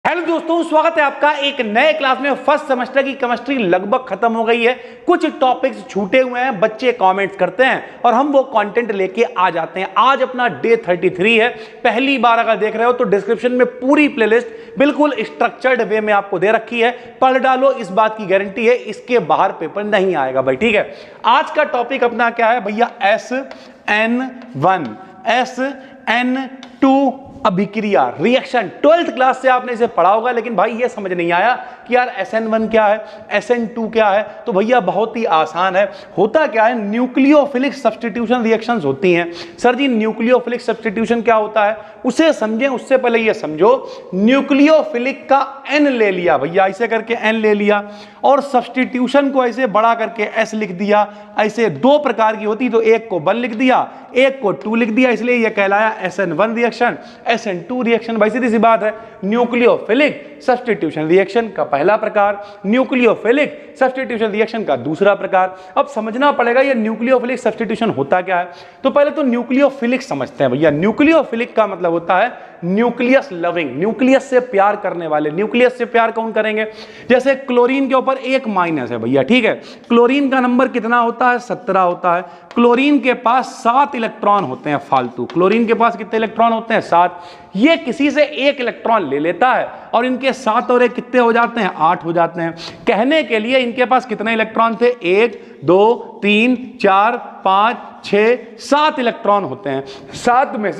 Hello दोस्तों, स्वागत है आपका एक नए क्लास में। फर्स्ट सेमेस्टर की केमिस्ट्री लगभग खत्म हो गई है। कुछ टॉपिक्स छूटे हुए हैं, बच्चे कमेंट्स करते हैं और हम वो कंटेंट लेके आ जाते हैं। आज अपना डे 33 है। पहली बार अगर देख रहे हो तो डिस्क्रिप्शन में पूरी प्लेलिस्ट बिल्कुल स्ट्रक्चर्ड वे में आपको दे रखी है, पढ़ डालो, इस बात की गारंटी है इसके बाहर पेपर नहीं आएगा भाई। ठीक है, आज का टॉपिक अपना क्या है भैया? SN1 SN2 अभिक्रिया, रिएक्शन। 12th क्लास से आपने इसे पढ़ा होगा, लेकिन भाई ये समझ नहीं आया कि यार SN1 क्या है, SN2 क्या है। तो भैया बहुत ही आसान है। होता क्या है, न्यूक्लियोफिलिक सब्स्टिट्यूशन रिएक्शंस होती हैं। सर जी न्यूक्लियोफिलिक सब्स्टिट्यूशन क्या होता है, उसे समझें उससे पहले ये समझो, न्यूक्लियोफिलिक का N ले लिया भैया, ऐसे करके N ले लिया और सब्स्टिट्यूशन को ऐसे बड़ा करके S लिख दिया। ऐसे दो प्रकार की होती, तो एक को 1 लिख दिया, एक को 2 लिख दिया, इसलिए यह कहलाया SN1 रिएक्शन, SN2 रिएक्शन। भाई सीधी सी बात है, न्यूक्लियोफिलिक सब्स्टिट्यूशन रिएक्शन का पहला प्रकार, न्यूक्लियोफिलिक सब्स्टिट्यूशन रिएक्शन का दूसरा प्रकार। अब समझना पड़ेगा ये न्यूक्लियोफिलिक सब्स्टिट्यूशन होता क्या है। तो पहले तो न्यूक्लियोफिलिक समझते हैं भैया। न्यूक्लियोफिलिक का मतलब होता है न्यूक्लियस लविंग, न्यूक्लियस से प्यार करने वाले। न्यूक्लियस से प्यार कौन करेंगे? जैसे क्लोरीन के ऊपर एक माइनस है भैया, ठीक है। क्लोरीन का नंबर कितना होता है? 17 होता है। क्लोरीन के पास 7 इलेक्ट्रॉन होते हैं फालतू। क्लोरीन के पास कितने इलेक्ट्रॉन होते हैं? 7। ये किसी से एक इलेक्ट्रॉन ले लेता है और इनके 7 और 1 कितने हो जाते हैं? 8 हो जाते हैं। कहने के लिए इनके पास कितने इलेक्ट्रॉन थे? 1 2 3 4 5 6 7 इलेक्ट्रॉन होते हैं। 7 में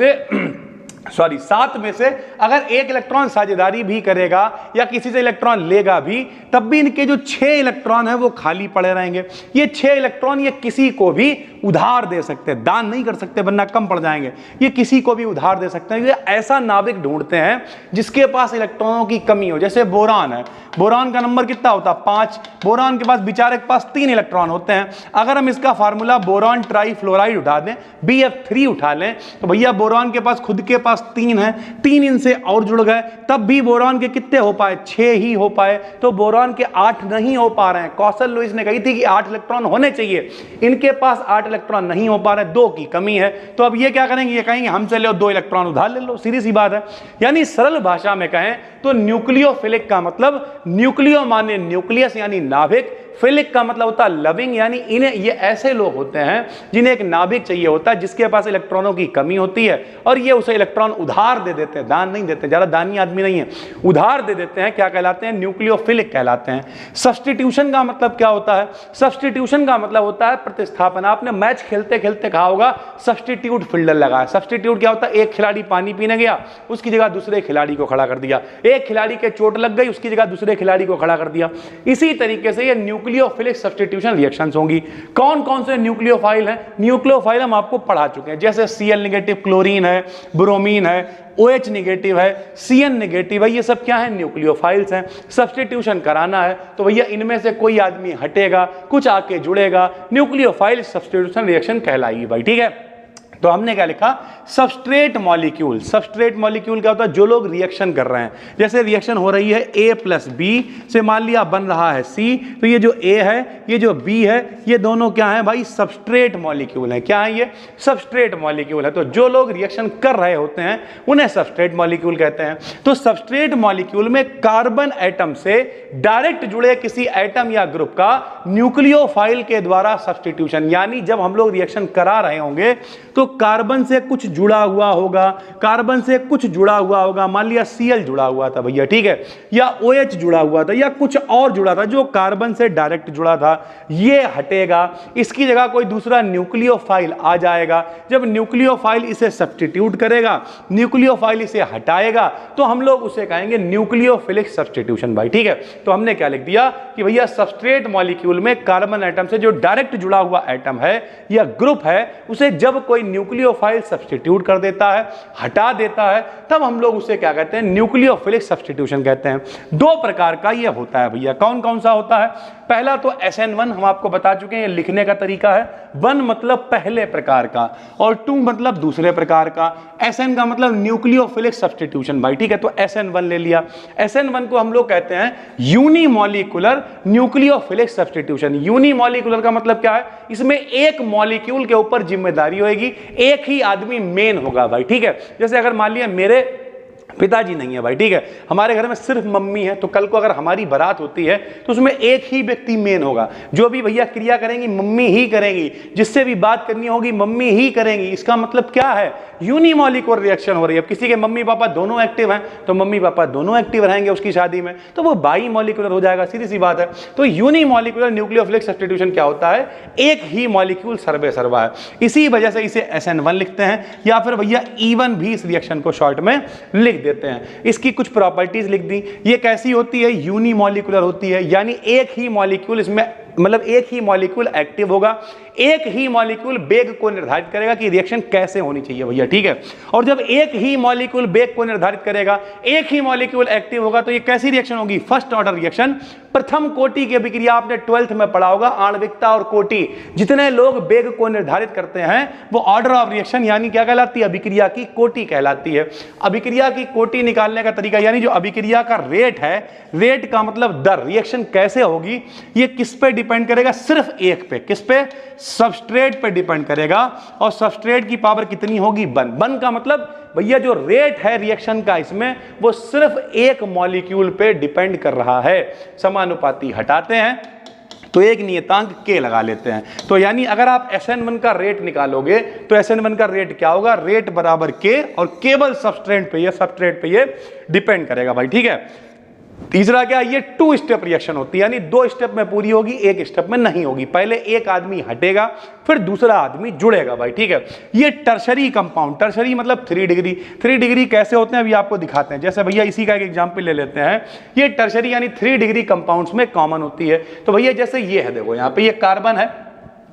से अगर एक इलेक्ट्रॉन साझेदारी भी करेगा या किसी से इलेक्ट्रॉन लेगा भी, तब भी इनके जो 6 इलेक्ट्रॉन हैं वो खाली पड़े रहेंगे। ये 6 इलेक्ट्रॉन ये किसी को भी उधार दे सकते हैं, दान नहीं कर सकते वरना कम पड़ जाएंगे। ये किसी को भी उधार दे सकते हैं। ये ऐसा नाभिक ढूंढते हैं जिसके पास इलेक्ट्रॉनों की कमी हो। जैसे बोरान है, बोरान का नंबर कितना होता है? 5। बोरान के पास बेचारे के पास 3 इलेक्ट्रॉन होते हैं। अगर हम इसका फार्मूला बोरान ट्राईफ्लोराइड उठा दें, BF3 उठा लें, तो भैया बोरान के पास खुद के पास 3 है, 3 इनसे और जुड़ गए, तब भी बोरान के कितने हो पाए? 6 ही हो पाए। तो बोरान के 8 नहीं हो पा रहे हैं। कौशल लुईस ने कही थी कि 8 इलेक्ट्रॉन होने चाहिए, इनके पास 8 इलेक्ट्रॉन नहीं हो पा रहे, 2 की कमी है। तो अब ये क्या करेंगे? ये कहेंगे हमसे लो 2 इलेक्ट्रॉन उधार ले लो, सीधी सी बात है। यानी सरल भाषा में कहें तो न्यूक्लियोफिलिक का मतलब, न्यूक्लियो माने न्यूक्लियस यानी नाभिक, फिलिक का मतलब होता है लविंग, यानी इन्हें, ये ऐसे लोग होते हैं जिन्हें एक नाभिक चाहिए होता है जिसके पास इलेक्ट्रॉनों की कमी होती है और ये उसे इलेक्ट्रॉन उधार दे देते हैं, दान नहीं देते, ज्यादा दानी आदमी नहीं है, उधार दे देते हैं। क्या कहलाते हैं? न्यूक्लियोफिलिक कहलाते हैं। सब्स्टिट्यूशन का मतलब क्या होता है? सब्स्टिट्यूशन का मतलब होता है प्रतिस्थापन। आपने मैच खेलते खेलते कहा होगा सब्स्टिट्यूट फील्डर लगाया। सब्स्टिट्यूट क्या होता है? एक खिलाड़ी पानी पीने गया, उसकी जगह दूसरे खिलाड़ी को खड़ा कर दिया। एक खिलाड़ी के चोट लग गई, उसकी जगह दूसरे खिलाड़ी को खड़ा कर दिया। इसी तरीके से ये न्यूक्लियोफिलिक सब्स्टिट्यूशन रिएक्शंस होंगी। कौन कौन से न्यूक्लियोफाइल हैं? न्यूक्लियोफाइल हम आपको पढ़ा चुके हैं, जैसे Cl नेगेटिव क्लोरीन है, ब्रोमीन है, OH नेगेटिव है, Cn नेगेटिव है। ये सब क्या है? न्यूक्लियोफाइल्स हैं। सब्स्टिट्यूशन कराना है तो भैया इनमें से कोई आदमी हटेगा, कुछ आके जुड़ेगा, न्यूक्लियोफाइल सब्स्टिट्यूशन रिएक्शन कहलाएगी भाई। ठीक है, तो हमने क्या लिखा? Substrate molecule. सबस्ट्रेट मॉलिक्यूल क्या होता है? जो लोग रिएक्शन कर रहे हैं, जैसे रिएक्शन हो रही है A + B से, मान लिया बन रहा है C, तो ये जो A है, ये जो B है, ये दोनों क्या है भाई? सबस्ट्रेट मॉलिक्यूल है। क्या है ये? सबस्ट्रेट मॉलिक्यूल है। तो जो लोग रिएक्शन कर रहे होते हैं उन्हें सबस्ट्रेट मॉलिक्यूल कहते हैं। तो सबस्ट्रेट मॉलिक्यूल में कार्बन एटम से डायरेक्ट जुड़े किसी एटम या ग्रुप का न्यूक्लियोफाइल के द्वारा सब्स्टिट्यूशन, यानी जब हम लोग रिएक्शन करा रहे होंगे तो कार्बन से कुछ जुड़ा हुआ होगा, कार्बन से कुछ जुड़ा हुआ होगा, मान लिया Cl जुड़ा हुआ था भैया, ठीक है, या OH जुड़ा हुआ था या कुछ और जुड़ा था जो कार्बन से डायरेक्ट जुड़ा था, ये हटेगा, इसकी जगह कोई दूसरा न्यूक्लियोफाइल आ जाएगा। जब न्यूक्लियोफाइल इसे सब्स्टिट्यूट करेगा, न्यूक्लियोफाइल इसे हटाएगा, तो हम लोग उसे कहेंगे न्यूक्लियोफिलिक सब्स्टिट्यूशन भाई। ठीक है, तो हमने क्या लिख दिया कि भैया सबस्ट्रेट मॉलिक्यूल में कार्बन एटम से जो डायरेक्ट जुड़ा हुआ एटम है या ग्रुप है, उसे जब कोई न्यूक्लियोफाइल सब्स्टिट्यूट कर देता है, हटा देता है, तब हम लोग उसे क्या कहते हैं? न्यूक्लियोफिलिक सब्स्टिट्यूशन कहते हैं। 2 प्रकार का यह होता है भैया। कौन कौन सा होता है? पहला तो SN1 हम आपको बता चुके हैं, ये लिखने का तरीका है। 1 मतलब पहले प्रकार का और 2 मतलब दूसरे प्रकार का। SN का मतलब न्यूक्लियोफिलिक सब्स्टिट्यूशन भाई। ठीक है, तो SN1 ले लिया। SN1 को हम लोग कहते हैं यूनिमॉलिक्यूलर न्यूक्लियोफिलिक सब्स्टिट्यूशन। यूनिमॉलिक्यूलर का मतलब क्या है? इसमें एक मॉलिक्यूल के ऊपर जिम्मेदारी होगी, एक ही आदमी मेन होगा भाई। ठीक है, जैसे अगर मान लिया मेरे पिताजी नहीं है भाई, ठीक है। हमारे घर में सिर्फ मम्मी है, तो कल को अगर हमारी बारात होती है तो उसमें एक ही व्यक्ति मेन होगा। जो भी भैया क्रिया करेंगी मम्मी ही करेंगी, जिससे भी बात करनी होगी मम्मी ही करेंगी। इसका मतलब क्या है, यूनिमॉलिक्यूलर रिएक्शन हो रही है। अब किसी के मम्मी पापा दोनों एक्टिव हैं तो मम्मी पापा दोनों एक्टिव रहेंगे उसकी शादी में, तो वो बाई मॉलिक्यूलर हो जाएगा, सीधी सी बात है। तो यूनिमॉलिक्यूलर न्यूक्लियोफिलिक सब्स्टिट्यूशन क्या होता है, एक ही मॉलिक्यूल सर्वे सर्वा है। इसी वजह से इसे SN1 लिखते हैं, या फिर भैया E1 भी इस रिएक्शन को शॉर्ट में लिख देते हैं। इसकी कुछ प्रॉपर्टीज लिख दी। ये कैसी होती है, यूनिमॉलिक्यूलर होती है, यानी एक ही मॉलिक्यूल इसमें, मतलब एक ही मॉलिक्यूल एक्टिव होगा, एक ही मॉलिक्यूल वेग को निर्धारित करेगा कि रिएक्शन कैसे होनी चाहिए भैया, ठीक है। और जब एक ही मॉलिक्यूल वेग को निर्धारित करेगा, एक ही मॉलिक्यूल एक्टिव होगा, तो ये कैसी रिएक्शन होगी, फर्स्ट ऑर्डर रिएक्शन। प्रथम कोटि की अभिक्रिया आपने 12th में पढ़ा होगा, आणविकता और कोटि, जितने लोग वेग को निर्धारित करते हैं वो ऑर्डर ऑफ रिएक्शन यानी क्या कहलाती है, अभिक्रिया की कोटि कहलाती है। अभिक्रिया की कोटि निकालने का तरीका, यानी जो अभिक्रिया का रेट है, रेट का मतलब दर, रिएक्शन कैसे होगी, ये किस पे डिपेंड करेगा, सिर्फ एक पे, किस पे, सबस्ट्रेट पे डिपेंड करेगा। और सबस्ट्रेट की पावर कितनी होगी, 1। 1 का मतलब भैया जो रेट है रिएक्शन का इसमें, वो सिर्फ एक मॉलिक्यूल पे डिपेंड कर रहा है। समानुपाती हटाते हैं तो एक नियतांक K लगा लेते हैं। तो यानी अगर आप SN1 का रेट निकालोगे तो SN1 का रेट क्या होगा, रेट बराबर K, और केवल सबस्ट्रेट पे ये डिपेंड करेगा भाई, ठीक है। तीसरा क्या, ये 2 स्टेप रिएक्शन होती है, यानी 2 स्टेप में पूरी होगी, एक स्टेप में नहीं होगी। पहले एक आदमी हटेगा फिर दूसरा आदमी जुड़ेगा भाई, ठीक है। ये टर्शरी कंपाउंड, टर्शरी मतलब 3 डिग्री। 3 डिग्री कैसे होते हैं अभी आपको दिखाते हैं। जैसे भैया इसी का एक एग्जांपल ले लेते हैं। ये टर्शरी यानी 3 डिग्री कंपाउंड्स में कॉमन होती है। तो भैया जैसे ये है, देखो यहाँ पे ये कार्बन है,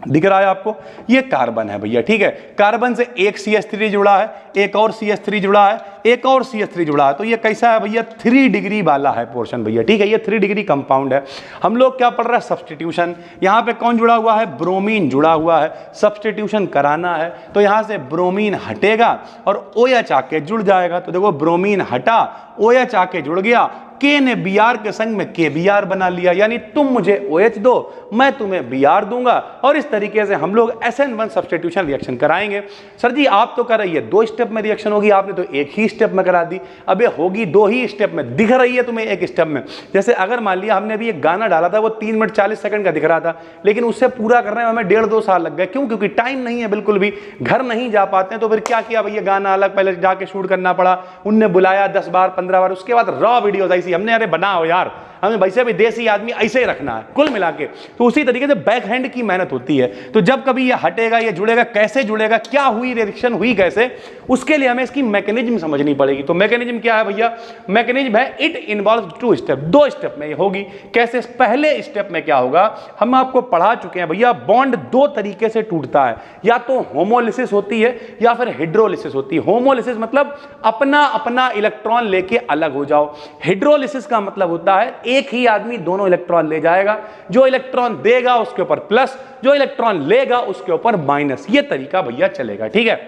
दिख रहा है आपको, ये कार्बन है भैया, ठीक है। कार्बन से एक CH3 जुड़ा है, एक और CH3 जुड़ा है, एक और CH3 जुड़ा है। तो ये कैसा है भैया, 3 डिग्री वाला है पोर्शन भैया, ठीक है। ये 3 डिग्री कंपाउंड है। हम लोग क्या पढ़ रहे हैं, सब्स्टिट्यूशन। यहाँ पे कौन जुड़ा हुआ है, ब्रोमीन जुड़ा हुआ है। सब्स्टिट्यूशन कराना है तो यहाँ से ब्रोमीन हटेगा और OH आके जुड़ जाएगा। तो देखो ब्रोमीन हटा, OH आके जुड़ गया, K ने Br के संग में KBr बना लिया, यानी तुम मुझे OH दो, मैं तुम्हें Br दूंगा। और इस तरीके से हम लोग SN1 सब्स्टिट्यूशन रिएक्शन कराएंगे। सर जी आप तो कर रही है 2 स्टेप में रिएक्शन होगी, आपने तो एक ही स्टेप में करा दी। अब ये होगी 2 ही स्टेप में, दिख रही है तुम्हें एक स्टेप में। जैसे अगर मान लिया हमने अभी एक गाना डाला था, वो 3 मिनट 40 सेकंड का दिख रहा था, लेकिन उससे पूरा करने में हमें 1.5-2 साल लग गए। क्यों, क्योंकि टाइम नहीं है बिल्कुल भी, घर नहीं जा पाते हैं। तो फिर क्या किया भैया, गाना अलग पहले जाके शूट करना पड़ा, उनने बुलाया 10 बार 15 बार, उसके बाद रॉ वीडियोस आई हमने, अरे बनाओ यार, हमें वैसे भी देसी आदमी ऐसे ही रखना है कुल मिला के। तो उसी तरीके से बैक हैंड की मेहनत होती है। तो जब कभी ये हटेगा, ये जुड़ेगा, कैसे जुड़ेगा, क्या हुई रिएक्शन हुई कैसे, उसके लिए हमें इसकी मैकेनिज्म समझनी पड़ेगी। तो मैकेनिज्म क्या है भैया, मैकेनिज्म है इट इन्वॉल्व 2 स्टेप, 2 स्टेप में ये होगी। कैसे, पहले स्टेप में क्या होगा, हम आपको पढ़ा चुके हैं भैया, बॉन्ड 2 तरीके से टूटता है, या तो होमोलिसिस होती है या फिर हाइड्रोलिसिस होती है। होमोलिसिस मतलब अपना अपना इलेक्ट्रॉन लेके अलग हो जाओ। हाइड्रोलिसिस का मतलब होता है एक ही आदमी दोनों इलेक्ट्रॉन ले जाएगा, जो इलेक्ट्रॉन देगा उसके ऊपर प्लस, जो इलेक्ट्रॉन लेगा उसके ऊपर माइनस। ये तरीका भैया चलेगा, ठीक है।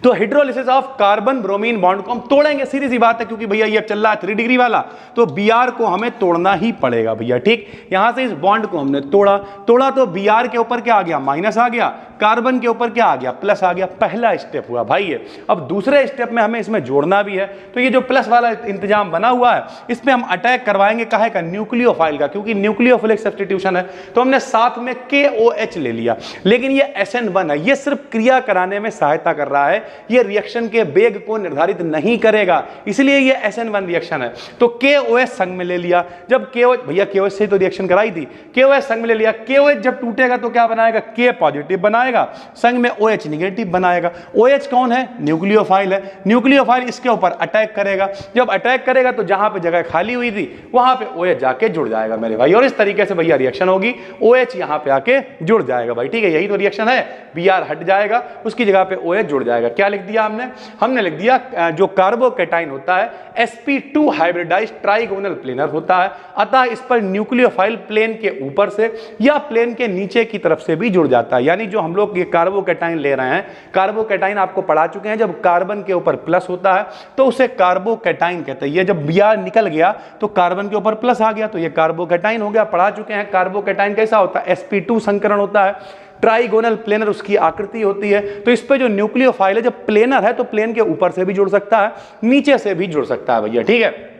तो hydrolysis of carbon bromine bond को हम तोड़ेंगे, सीधी सी बात है, क्योंकि भैया ये चल रहा है 3 डिग्री वाला, तो Br को हमें तोड़ना ही पड़ेगा भैया, ठीक। यहां से इस बॉन्ड को हमने तोड़ा तो Br के ऊपर क्या आ गया, माइनस आ गया, कार्बन के ऊपर क्या आ गया, प्लस आ गया। पहला स्टेप हुआ भाई ये। अब दूसरे स्टेप में हमें इसमें जोड़ना भी है, तो ये जो प्लस वाला इंतजाम बना हुआ है, इसमें हम अटैक करवाएंगे काहे का, न्यूक्लियोफाइल का, क्योंकि न्यूक्लियोफिलिक सब्स्टिट्यूशन है। तो हमने साथ में KOH ले लिया, लेकिन ये SN1 है, ये सिर्फ क्रिया कराने में सहायता कर रहा है, ये रिएक्शन के वेग को निर्धारित नहीं करेगा, इसलिए ये SN1 रिएक्शन है। तो KOH संग में ले लिया। जब KOH, भैया KOH से तो रिएक्शन कराई थी, KOH संग में ले लिया। KOH जब टूटेगा तो क्या बनाएगा, K पॉजिटिव बनाएगा, संग में OH निगेटिव बनाएगा। OH कौन है, न्यूक्लियोफाइल है। न्यूक्लियोफाइल इसके ऊपर अटैक करेगा, जब अटैक करेगा तो जहां पे जगह खाली हुई थी वहां पे OH जाके जुड़ जाएगा मेरे भाई, और इस तरीके से भैया रिएक्शन होगी, OH यहां पे आके जुड़ जाएगा भाई, ठीक है। यही तो रिएक्शन है, Br हट जाएगा, उसकी जगह पे OH जुड़ जाएगा। क्या लिख दिया हमने लिख दिया जो कार्बोकैटाइन होता है sp2 हाइब्रिडाइज्ड ट्राइगोनल प्लेनर होता है, अतः इस पर न्यूक्लियोफाइल प्लेन के ऊपर से या प्लेन के नीचे की तरफ से भी जुड़ जाता है। यानी जो हम लोग ये कार्बोकैटाइन ले रहे हैं, कार्बोकैटाइन आपको पढ़ा चुके हैं, जब कार्बन के ऊपर प्लस होता है तो उसे कार्बोकैटाइन कहते हैं। ये जब Br निकल गया तो कार्बन के ऊपर प्लस आ गया, तो ये कार्बोकैटाइन हो गया, पढ़ा चुके हैं। कार्बोकैटाइन कैसा होता है, sp2 संकरण होता है। ट्राइगोनल प्लेनर उसकी आकृति होती है। तो इस पे जो न्यूक्लियोफाइल है, जब प्लेनर है तो प्लेन के ऊपर से भी जुड़ सकता है, नीचे से भी जुड़ सकता है भैया, ठीक है।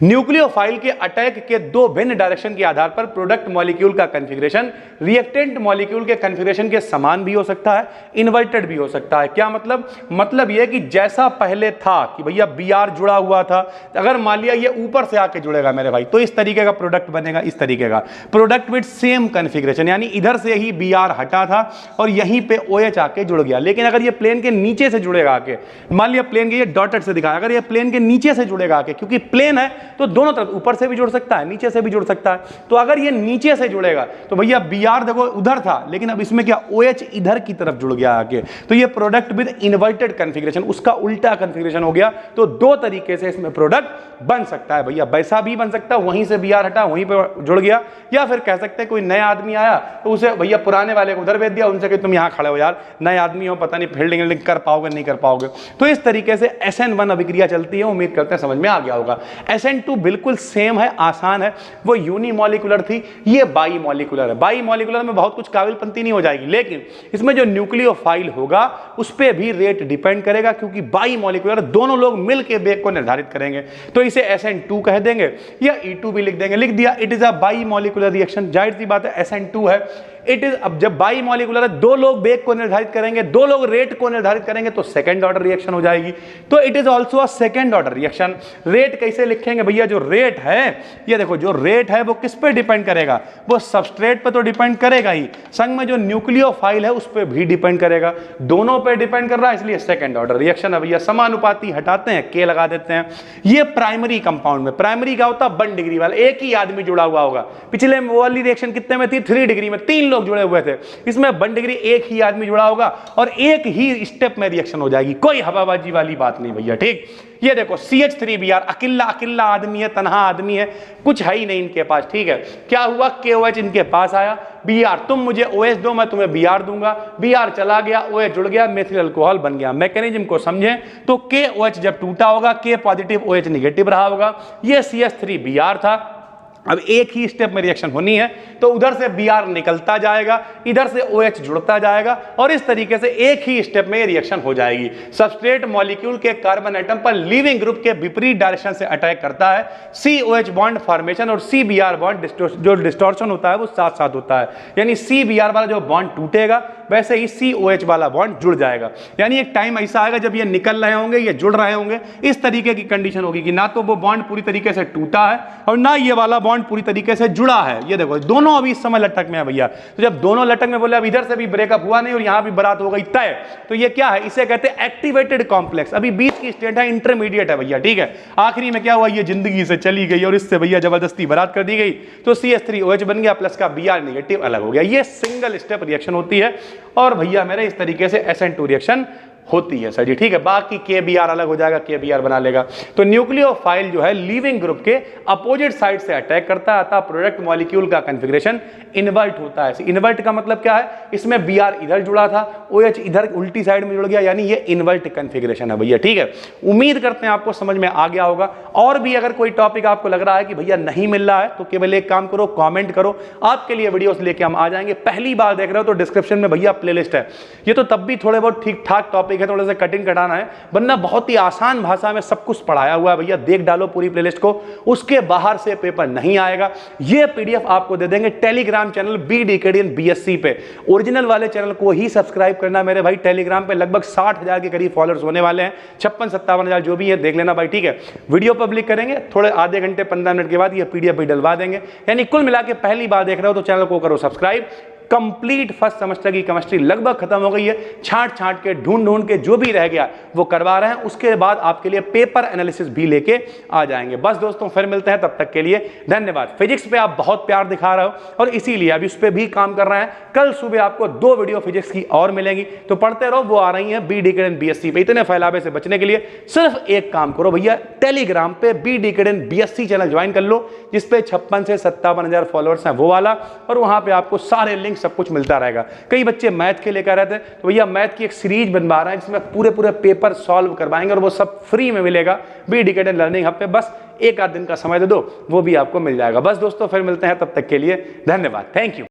न्यूक्लियोफाइल के अटैक के दो भिन्न डायरेक्शन के आधार पर प्रोडक्ट मॉलिक्यूल का कॉन्फ़िगरेशन रिएक्टेंट मॉलिक्यूल के कॉन्फ़िगरेशन के समान भी हो सकता है, इन्वर्टेड भी हो सकता है। क्या मतलब यह कि जैसा पहले था कि भैया Br जुड़ा हुआ था, अगर मान लिया ये ऊपर से आके जुड़ेगा मेरे भाई, तो इस तरीके का प्रोडक्ट बनेगा, इस तरीके का प्रोडक्ट विद सेम कॉन्फ़िगरेशन, यानी इधर से ही Br हटा था और यहीं पे OH आके जुड़ गया। लेकिन अगर ये प्लेन के नीचे से जुड़ेगा आके, मान लिया प्लेन के ये डॉटेड से दिखाया, अगर ये प्लेन के नीचे से जुड़ेगा आके, क्योंकि प्लेन तो दोनों तरफ ऊपर से भी जुड़ सकता है, नीचे से भी जुड़ सकता है। तो अगर ये नीचे से जुड़ेगा तो भैया Br देखो उधर था, लेकिन अब इसमें क्या OH इधर की तरफ जुड़ गया आके, तो ये प्रोडक्ट विद इन्वर्टेड कॉन्फ़िगरेशन, उसका उल्टा कॉन्फ़िगरेशन हो गया। तो दो तरीके से इसमें प्रोडक्ट बन सकता है भैया, वैसा भी बन सकता है, वहीं से Br हटा वहीं पे जुड़ गया, या फिर कह सकते हैं कोई नया आदमी आया तो उसे भैया पुराने वाले को उधर भेज दिया, उनसे कि तुम यहाँ खड़े हो यार, नए आदमी हो, पता नहीं फील्डिंग कर पाओगे नहीं कर पाओगे। तो इस तरीके से SN1 अभिक्रिया चलती है। उम्मीद करते हैं समझ में आ गया होगा। SN2 बिल्कुल सेम है, आसान है, वो यूनिमॉलिक्यूलर थी, ये बाई मॉलिक्यूलर है। बाई मॉलिक्यूलर में बहुत कुछ काबिलपंती नहीं हो जाएगी, लेकिन इसमें जो न्यूक्लियोफाइल होगा उस पर भी रेट डिपेंड करेगा, क्योंकि बाई मॉलिक्यूलर दोनों लोग मिलकर वेग को निर्धारित करेंगे। तो इसे SN2 कह देंगे या E2 भी लिख देंगे, लिख दिया। It is a by molecular reaction, जाहिर सी बात है SN2 है। इट इज, अब जब बाई मॉलिक्यूलर है, दो लोग वेग को निर्धारित करेंगे, दो लोग रेट को निर्धारित करेंगे, तो सेकंड ऑर्डर रिएक्शन हो जाएगी। तो it is also a second order reaction. Rate कैसे लिखेंगे भैया? जो रेट है, ये देखो, जो रेट है वो किस पे डिपेंड करेगा? वो सबस्ट्रेट पे तो डिपेंड करेगा ही, संग में जो न्यूक्लियोफाइल है उस पर भी डिपेंड करेगा, दोनों पे डिपेंड कर रहा है, इसलिए सेकंड ऑर्डर रिएक्शन है भैया। समानुपाती हटाते हैं, के लगा देते हैं। ये प्राइमरी कंपाउंड में, प्राइमरी क्या होता है? 1 डिग्री वाला, एक ही आदमी जुड़ा हुआ होगा। पिछले वाली रिएक्शन कितने में थी? 3 डिग्री में, 3 लोग जुड़े हुए थे। इसमें 1 डिग्री एक ही आदमी जुड़ा होगा और एक ही स्टेप में रिएक्शन हो जाएगी, कोई हवाबाजी वाली बात नहीं भैया, ठीक। ये देखो CH3Br, अकेला आदमी है, तन्हा आदमी है, कुछ है ही नहीं इनके पास, ठीक है। क्या हुआ? KOH इनके पास आया, Br, तुम मुझे OH दो, मैं तुम्हें Br दूंगा। Br चला गया, OH जुड़ गया, मेथिल अल्कोहल बन गया। मैकेनिज्म को समझें तो KOH जब टूटा होगा, K पॉजिटिव OH निगेटिव रहा होगा, ये CH3Br था। अब एक ही स्टेप में रिएक्शन होनी है, तो उधर से Br निकलता जाएगा, इधर से OH जुड़ता जाएगा, और इस तरीके से एक ही स्टेप में रिएक्शन हो जाएगी। सबस्ट्रेट मॉलिक्यूल के कार्बन एटम पर लीविंग ग्रुप के विपरीत डायरेक्शन से अटैक करता है। COH बॉन्ड फॉर्मेशन और CBr बॉन्ड जो डिस्टॉर्शन होता है वो साथ साथ होता है, यानी CBr वाला जो बॉन्ड टूटेगा वैसे ही COH वाला बॉन्ड जुड़ जाएगा। यानी एक टाइम ऐसा आएगा जब ये निकल रहे होंगे, ये जुड़ रहे होंगे, इस तरीके की कंडीशन होगी कि ना तो वो बॉन्ड पूरी तरीके से टूटा है और ना ये वाला बॉन्ड पूरी तरीके से जुड़ा है। ये देखो, दोनों अभी इस समय लटक में है भैया। तो जब दोनों लटक में, बोले अब इधर से भी ब्रेकअप हुआ नहीं और यहां भी बारात हो गई तय, तो ये क्या है? इसे कहते हैं एक्टिवेटेड कॉम्प्लेक्स। अभी बीच की स्टेट है, इंटरमीडिएट है भैया, ठीक है। आखिरी में क्या हुआ? ये जिंदगी से चली गई और इससे भैया जबरदस्ती बारात कर दी गई, तो CH3OH बन गया, प्लस का Br निगेटिव अलग हो गया। ये सिंगल स्टेप रिएक्शन होती है और भैया मेरे इस तरीके से SN2 रिएक्शन होती है सर जी, ठीक है। बाकी KBr अलग हो जाएगा, KBr बना लेगा। तो न्यूक्लियोफाइल जो है लीविंग ग्रुप के अपोजिट साइड से अटैक करता है, अतः प्रोडक्ट मॉलिक्यूल का कॉन्फ़िगरेशन इन्वर्ट होता है। इन्वर्ट का मतलब क्या है? इसमें Br इधर जुड़ा था, OH इधर उल्टी साइड में जुड़ गया, यानी ये इन्वर्ट कॉन्फ़िगरेशन है भैया, ठीक है। उम्मीद करते हैं आपको समझ में आ गया होगा। और भी अगर कोई टॉपिक आपको लग रहा है कि भैया नहीं मिल रहा है, तो केवल एक काम करो, कॉमेंट करो, आपके लिए वीडियोस लेके हम आ जाएंगे। पहली बार देख रहे हो तो डिस्क्रिप्शन में भैया प्लेलिस्ट है, ये तो तब भी थोड़े बहुत ठीक ठाक टॉपिक है, थोड़े से कटिंग कटाना है, वरना बहुत ही आसान भाषा में सब कुछ पढ़ाया हुआ है भैया। देख डालो पूरी प्लेलिस्ट को, उसके बाहर से पेपर नहीं आएगा। ये PDF आपको दे देंगे टेलीग्राम चैनल BDKDN BSc पे। ओरिजिनल वाले चैनल को ही सब्सक्राइब करना मेरे भाई। टेलीग्राम पे लगभग 60,000 के करीब फॉलोअर्स होने वाले हैं, 56-57,000 जो भी है देख लेना भाई, ठीक है। वीडियो पब्लिक करेंगे, थोड़े आधे घंटे 15 मिनट के बाद ये PDF भी डलवा देंगे। यानी कुल मिला के पहली बार देख रहे हो तो चैनल को करो सब्सक्राइब। कंप्लीट फर्स्ट सेमेस्टर की केमिस्ट्री लगभग खत्म हो गई है, छांट के ढूंढ के जो भी रह गया वो करवा रहे हैं। उसके बाद आपके लिए पेपर एनालिसिस भी लेके आ जाएंगे। बस दोस्तों, फिर मिलते हैं, तब तक के लिए धन्यवाद। फिजिक्स पे आप बहुत प्यार दिखा रहे हो और इसीलिए अभी उस पर भी काम कर रहे हैं। कल सुबह आपको 2 वीडियो फिजिक्स की और मिलेंगी, तो पढ़ते रहो, वो आ रही है BDKDN BSc पे। इतने फैलावे से बचने के लिए सिर्फ एक काम करो भैया, टेलीग्राम पे BDKDN BSc चैनल ज्वाइन कर लो, जिसपे 56 से 57,000 फॉलोअर्स हैं वो वाला, और वहां पे आपको सारे लिंक सब कुछ मिलता रहेगा। कई बच्चे मैथ के लेकर रहते हैं, तो भैया मैथ की एक सीरीज बनवा रहे हैं जिसमें पूरे पेपर सॉल्व करवाएंगे और वो सब फ्री में मिलेगा BDKDN लर्निंग हब पे। बस एक आध दिन का समय दे दो, वो भी आपको मिल जाएगा। बस दोस्तों, फिर मिलते हैं, तब तक के लिए धन्यवाद, थैंक यू।